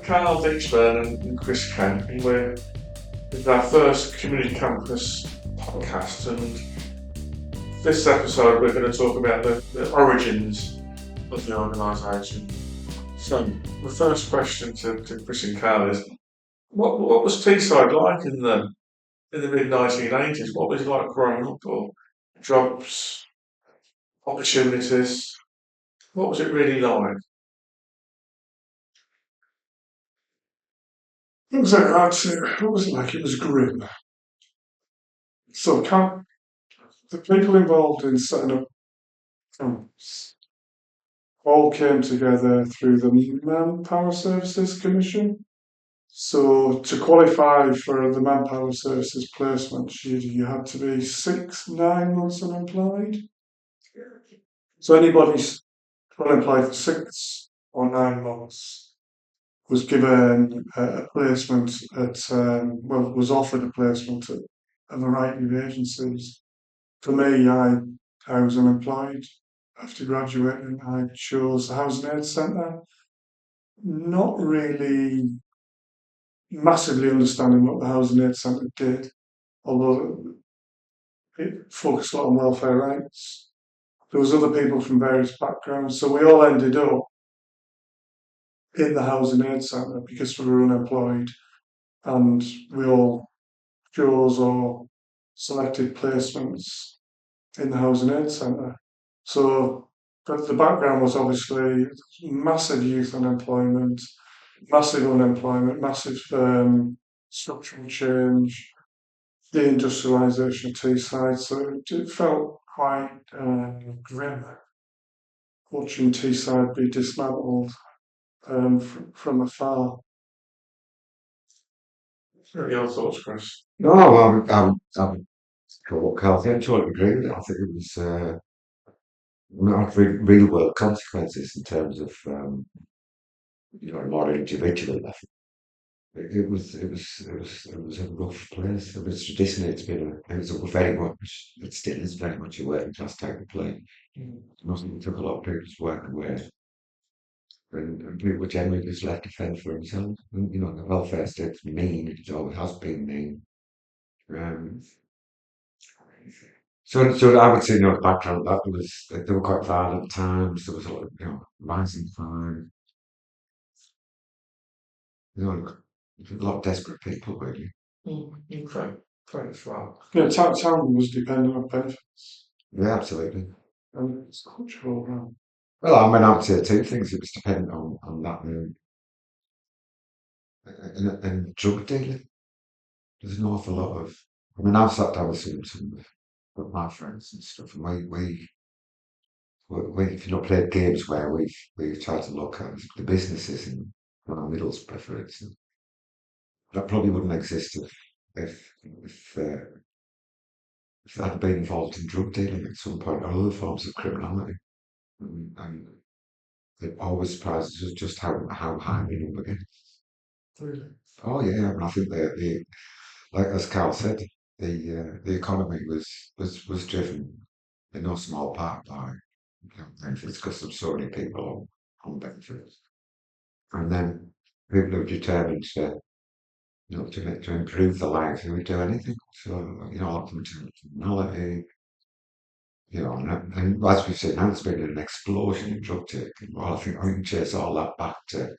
Carl Ditchburn and Chris Kemp, and it's our first community campus podcast. And this episode, we're going to talk about the origins of the organisation. So, the first question to Chris and Carl is: what was Teesside like in the mid 1980s? What was it like growing up? Or jobs, opportunities? What was it really like? What was it? What was it like? It was grim. So the people involved in setting up camps all came together through the Manpower Services Commission. So to qualify for the Manpower Services placements, you had to be 9 months unemployed. So anybody's unemployed for 6 or 9 months was given a placement was offered a placement at a variety of agencies. For me, I was unemployed after graduating. I chose the Housing Aid Centre, not really massively understanding what the Housing Aid Centre did, although it focused a lot on welfare rights. There was other people from various backgrounds, so we all ended up in the Housing Aid Centre because we were unemployed, and we all chose or selected placements in the Housing Aid Centre. So the background was obviously massive youth unemployment, massive structural change, deindustrialisation of Teesside. So it felt quite grim watching Teesside be dismantled from afar. What are your thoughts, Chris? No, what Carl said, I totally agree with it. I think it was, not real world consequences in terms of, more individual. I think it was a rough place. It was traditionally, it was very much, it still is very much a working class type of place. It took a lot of people's work away. And people were generally just left to fend for themselves. And, the welfare state's mean, it always has been mean. Um, so I would say, the background that was they were quite violent times. There was a lot of, rising crime. A lot of desperate people, really. Okay, thanks, Rob. Yeah, town was dependent on benefits, Yeah, absolutely. and it's cultural around. Well, I would say two things. It was dependent on that and drug dealing. There's an awful lot of. I mean, I've sat down with some of my friends and stuff, and if you not played games where we've tried to look at the businesses in Middlesbrough, for instance, that probably wouldn't exist if they had been involved in drug dealing at some point or other forms of criminality. And it always surprises us just how high we number get. Really. Oh yeah, and I think the like as Carl said, the economy was driven in no small part by benefits because there's so many people on benefits, and then people who are determined to improve their lives who would do anything. So a lot of them turn to criminality. And as we've seen, now there's been an explosion in drug taking. Well, I think chase all that back to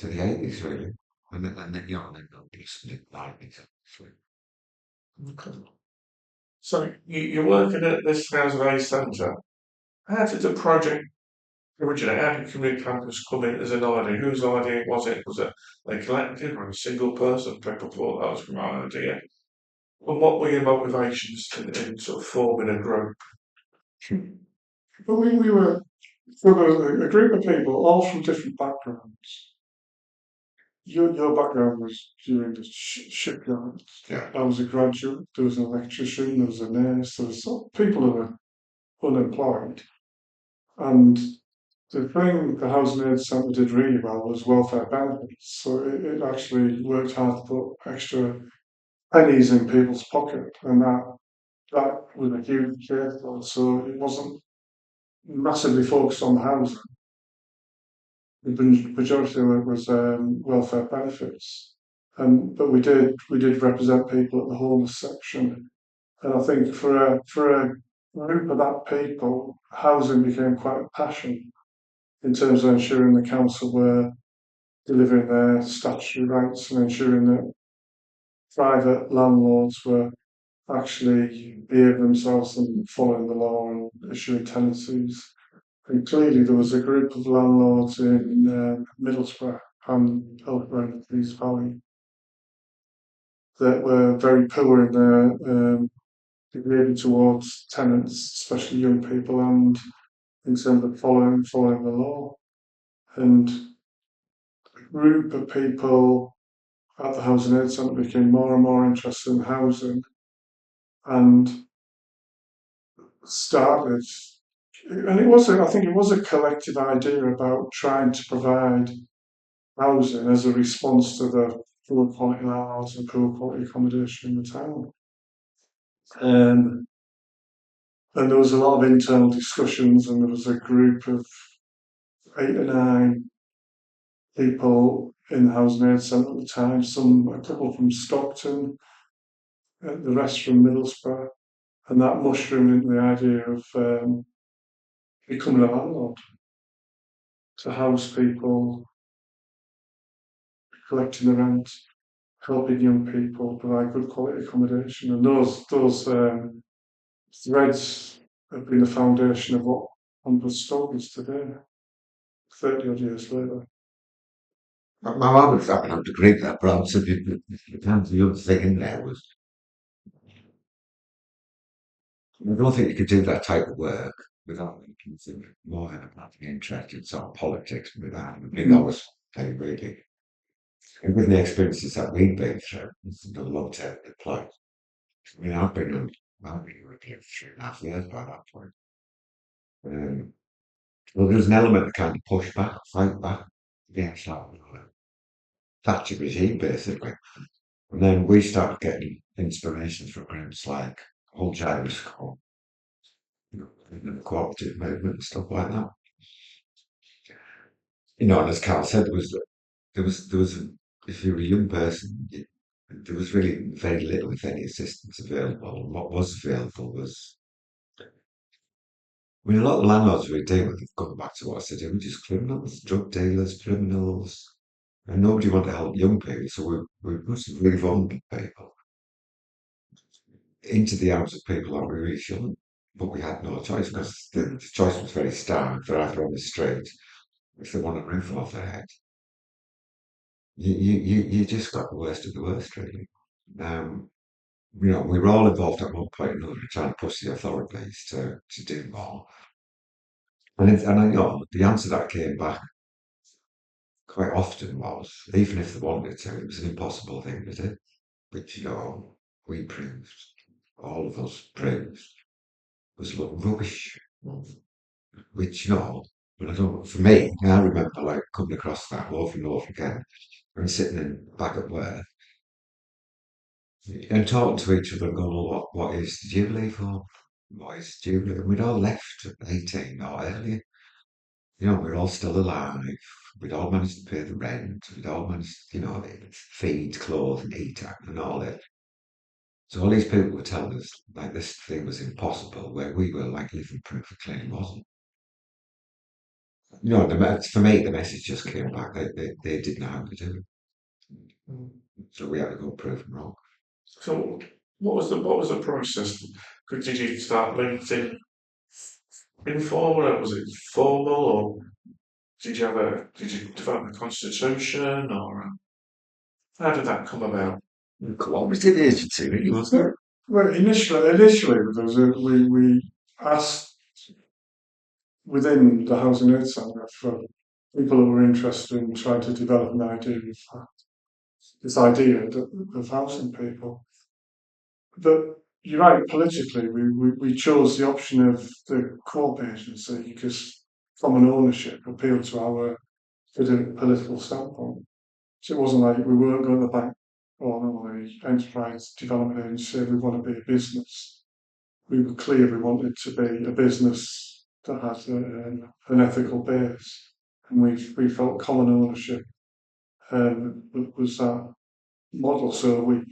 the 80s, really. And then there'll be something like it. Okay. So you're working at this Housing Aid Centre. How did the project originate? How did Community Campus come in as an idea? Whose idea was it? Was it a collective or a single person? People thought that was my idea. And what were your motivations in sort of forming a group? But we were a group of people, all from different backgrounds. Your background was during the shipyard. Yeah. I was a graduate. There was an electrician. There was a nurse. There was some people who were unemployed. And the thing the Housing Aid Centre did really well was welfare benefits. So it actually worked hard to put extra pennies in people's pocket, and that was a huge effort. So it wasn't massively focused on housing. the majority of it was welfare benefits. But we did represent people at the homeless section, and I think for a group of that people, housing became quite a passion in terms of ensuring the council were delivering their statutory rights and ensuring that private landlords were actually behaving themselves and following the law and issuing tenancies. And clearly there was a group of landlords in Middlesbrough and elsewhere in the East Valley that were very poor in their behaviour towards tenants, especially young people, and in terms of following the law. And a group of people at the Housing Aid Centre became more and more interested in housing and started, and I think it was a collective idea about trying to provide housing as a response to the poor quality landlords and poor quality accommodation in the town. Um, and there was a lot of internal discussions, and there was a group of 8 or 9 people in the Housing Aid Centre at the time, a couple from Stockton, the rest from Middlesbrough, and that mushroomed into the idea of becoming a landlord to house people, collecting the rent, helping young people, provide good quality accommodation, and those threads have been the foundation of what Stoke is today, 30 odd years later. My mum was, I mean, I would agree with that, but I'm saying the other thing in there was, I don't think you could do that type of work without making more than having interest in sort of politics without. I mean, that was really, and with the experiences that we've been through, it's a long-term deployment. I mean, I've been working for 3.5 years by that point. Um, well, there's an element of kind of push back, fight back against that Thatcher regime, basically. And then we started getting inspiration from groups like Whole Irish Co, the cooperative movement and stuff like that. And as Carl said, if you were a young person, there was really very little, if any, assistance available. And what was available was, I mean, a lot of landlords we deal with, going back to what I said, they were just criminals, drug dealers, criminals, and nobody wanted to help young people. So we put some really vulnerable people into the arms of people that we really shouldn't. But we had no choice because the choice was very stark. They're either on the street if they want a roof off their head. You just got the worst of the worst, really. Um, we were all involved at one point or another in trying to push the authorities to do more. And I know the answer that came back quite often was, even if they wanted to, it was an impossible thing to do. Which, we proved, all of us proved, was rubbish. Which, but I don't, for me, I remember like coming across that over and over again and sitting back at work and talking to each other and going, well, what is the Jubilee for? What is the Jubilee? And we'd all left at 18 or earlier. We're all still alive. We'd all managed to pay the rent. We'd all managed, feed, clothe, and eat, and all that. So all these people were telling us like this thing was impossible, where we were like living proof it clearly wasn't. For me, the message just came back. They didn't know how to do it. So we had to go prove them wrong. So what was the process? Did you start LinkedIn informal, or was it formal, or did you develop a constitution, or how did that come about? Cooperative agency, really, wasn't it? Well, initially we asked within the Housing Aid Centre for people who were interested in trying to develop an idea of this idea of housing people. But you're right, politically, we chose the option of the co-op agency because common ownership appealed to our political standpoint. So it wasn't like we weren't going to the bank or the enterprise development agency, we want to be a business. We were clear we wanted to be a business that has an ethical base. and we felt common ownership was that model. So we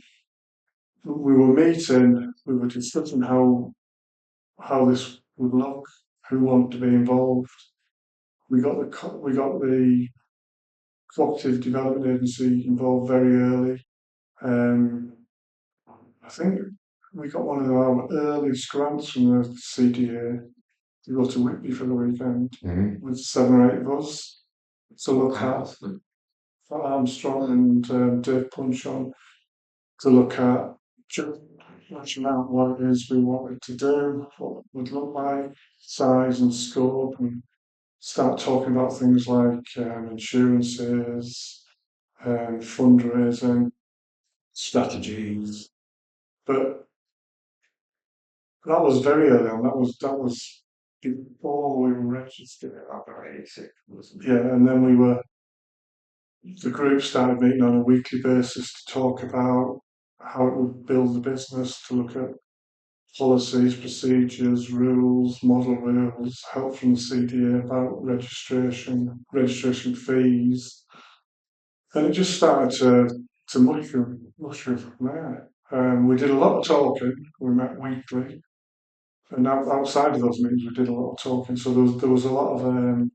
were meeting, we were discussing how this would look, who wanted to be involved. We got the cooperative development agency involved very early. Um, I think we got one of our earliest grants from the CDA to go to Whitby for the weekend with 7 or 8 of us to look at Armstrong and Dave Punchon to look at just fleshing out what it is we wanted to do, what it would look like, size and scope, and start talking about things like insurances, fundraising, strategies. But that was very early on. That was before we were registered. Yeah, and then the group started meeting on a weekly basis to talk about how it would build the business, to look at policies, procedures, rules, model rules, help from the CDA about registration fees, and it just started to mushroom from there. We did a lot of talking. We met weekly, and outside of those meetings, we did a lot of talking. So there was a lot of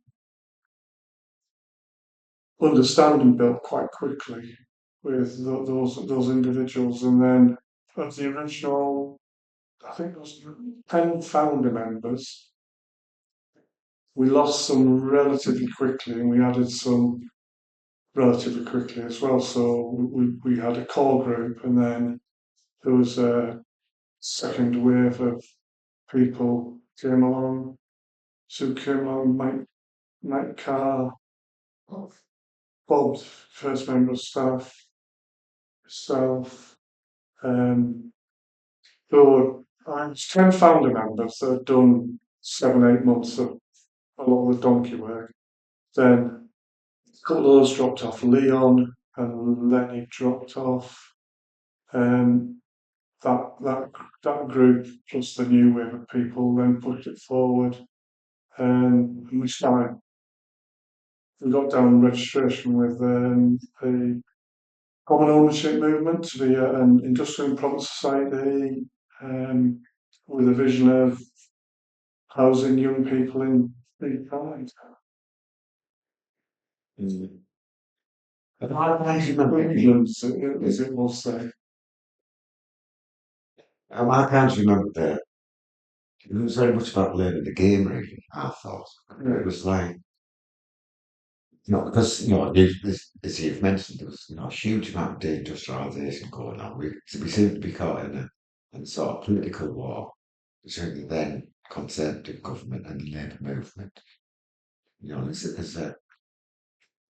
understanding built quite quickly with those individuals, and then of the original, I think there was 10 founder members. We lost some relatively quickly, and we added some relatively quickly as well. So we had a core group, and then there was a second wave of people came along. So came along, Mike Carr, Bob's first member of staff, myself. Um, so I was 10 founder members that had done 7, 8 months of a lot of the donkey work. Then a couple of those dropped off. Leon and Lenny dropped off. Um, that group plus the new wave of people then pushed it forward, and we got down registration with the common ownership movement to be an industrial and property society, um, with a vision of housing young people in Teesside. And I can remember, England, as it will say. I can't remember it was very much about learning the game, really, I thought. It was like, because, as you've mentioned, there was, a huge amount of deindustrialisation going on. We seem to be caught in a sort of political war between the then Conservative government and the Labour movement. There's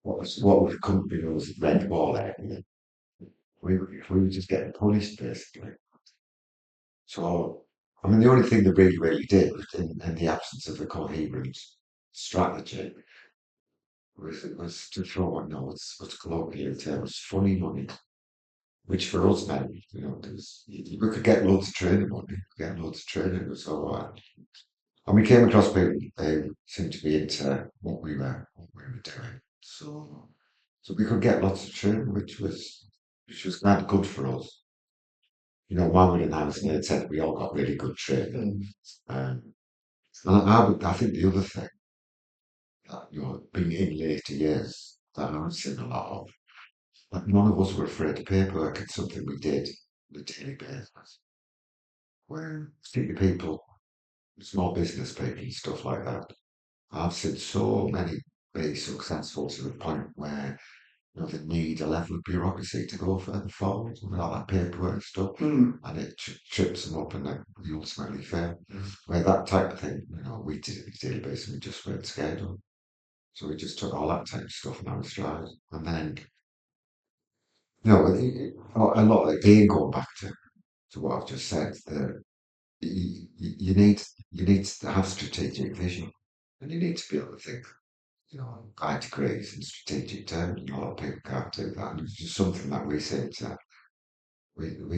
what would come to know as red wall area. We were just getting punished, basically. So, I mean, the only thing they really did was in the absence of a coherent strategy was to throw in what's colloquially termed funny money, which for us meant, we could get loads of training money, get loads of training, it was all right. And we came across people who seemed to be into what we were doing. So we could get lots of training, which was kind of good for us. While we were in housing, it said we all got really good training. Um, and I think the other thing that, being in later years that I've seen a lot of, like none of us were afraid of paperwork. It's something we did on a daily basis. Where particularly people, small business people and stuff like that, I've seen so many be successful to the point where they need a level of bureaucracy to go further forward with all that paperwork stuff, and it trips them up and they ultimately fail. Where that type of thing, we did it on a daily basis and we just weren't scared of. So we just took all that type of stuff in our stride. And then, a lot again going back to what I've just said, that you need to have strategic vision, and you need to be able to think, high degrees in strategic terms. And a lot of people can't do that, and it's just something that we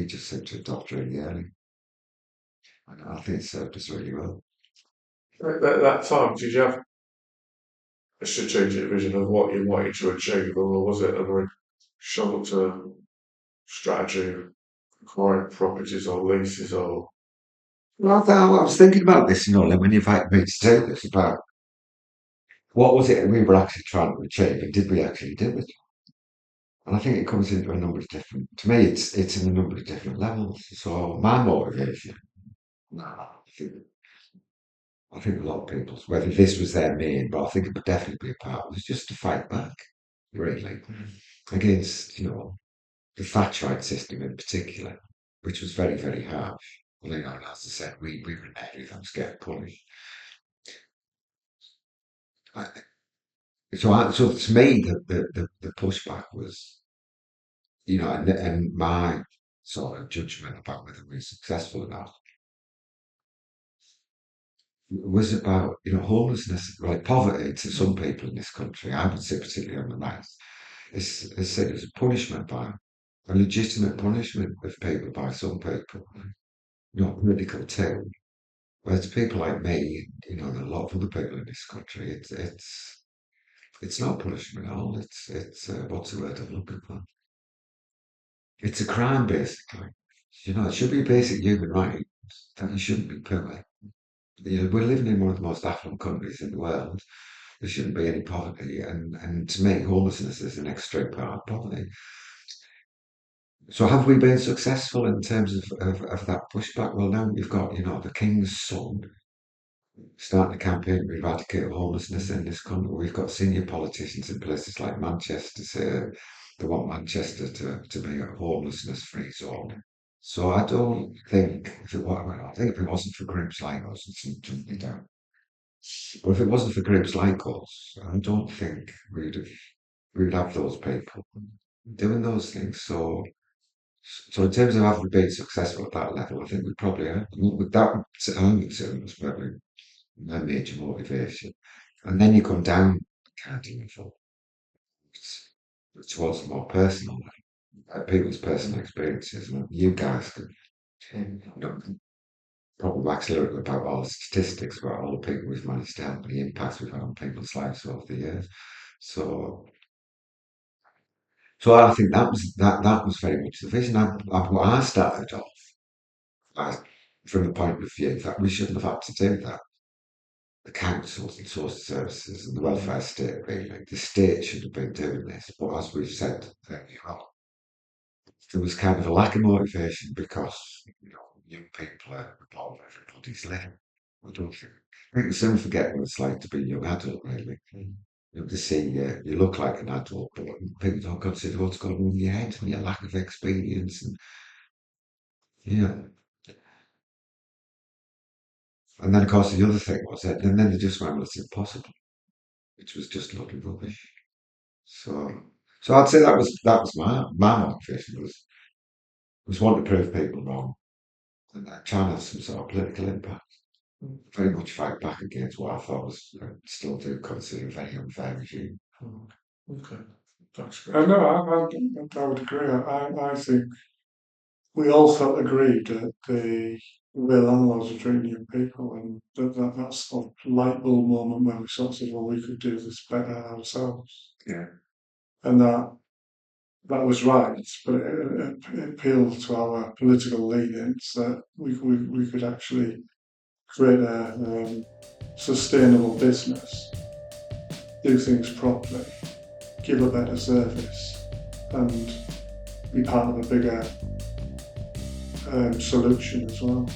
just seem to adopt really early, and I think it served us really well. At that time, did you have a strategic vision of what you wanted to achieve, or was it a very short-term strategy, acquiring properties or leases or? Well, I was thinking about this, like when you invited me to do this, about what was it we were actually trying to achieve, and did we actually do it? And I think it comes into a number of different. To me, it's in a number of different levels. So my motivation, I think a lot of people's, whether this was their main, but I think it would definitely be a part, was just to fight back, really, against the Thatcherite system in particular, which was very, very harsh. Well, as I said, we were everything was getting punished. I, so to me, the pushback was, and my sort of judgment about whether we were successful or not was about, homelessness, like poverty to some people in this country. I would say, particularly on the right, is seen as a punishment by a legitimate punishment of people by some people, not political too. Whereas people like me, and a lot of other people in this country, it's not punishment at all. It's what's the word I'm looking for? It's a crime, basically. It should be a basic human right that you shouldn't be poor. We're living in one of the most affluent countries in the world. There shouldn't be any poverty, and to me, homelessness is an extreme part of poverty. So have we been successful in terms of that pushback? Well, now we've got, the King's son starting a campaign to eradicate homelessness in this country. We've got senior politicians in places like Manchester say they want Manchester to be a homelessness-free zone. So I don't think I think if it wasn't for groups like us, it's be down. But if it wasn't for groups like us, I don't think we'd have those people doing those things. So in terms of having been successful at that level, I think we probably have. With that, I would say was probably my major motivation. And then you come down kind of level towards the more personal, people's personal experiences. And you guys can probably wax lyrical about all the statistics about all the people we've managed to help and the impacts we've had on people's lives over the years. So I think that was very much the vision. What I started off from the point of view that we shouldn't have had to do that. The councils and social services and the welfare state, really, the state should have been doing this. But as we've said earlier on, there was kind of a lack of motivation because young people are part of everybody's life. I don't think. I think we soon forget what it's like to be a young adult, really. To see you look like an adult, but people don't consider what's going on in your head and your lack of experience. Yeah. And then, of course, the other thing was that, and then they just went, well, it's impossible, which was just a lot of rubbish. So, I'd say that was my motivation was wanting to prove people wrong and trying to have some sort of political impact. Very much fight back against what I thought was still do consider a very unfair regime. Okay, that's I great. know, I would agree. I think we all felt aggrieved at the way landlords are treating young people, and that sort of light bulb moment where we sort of said, well, we could do this better ourselves. Yeah. And that was right, but it appealed to our political leanings that we could actually create a sustainable business, do things properly, give a better service, and be part of a bigger solution as well.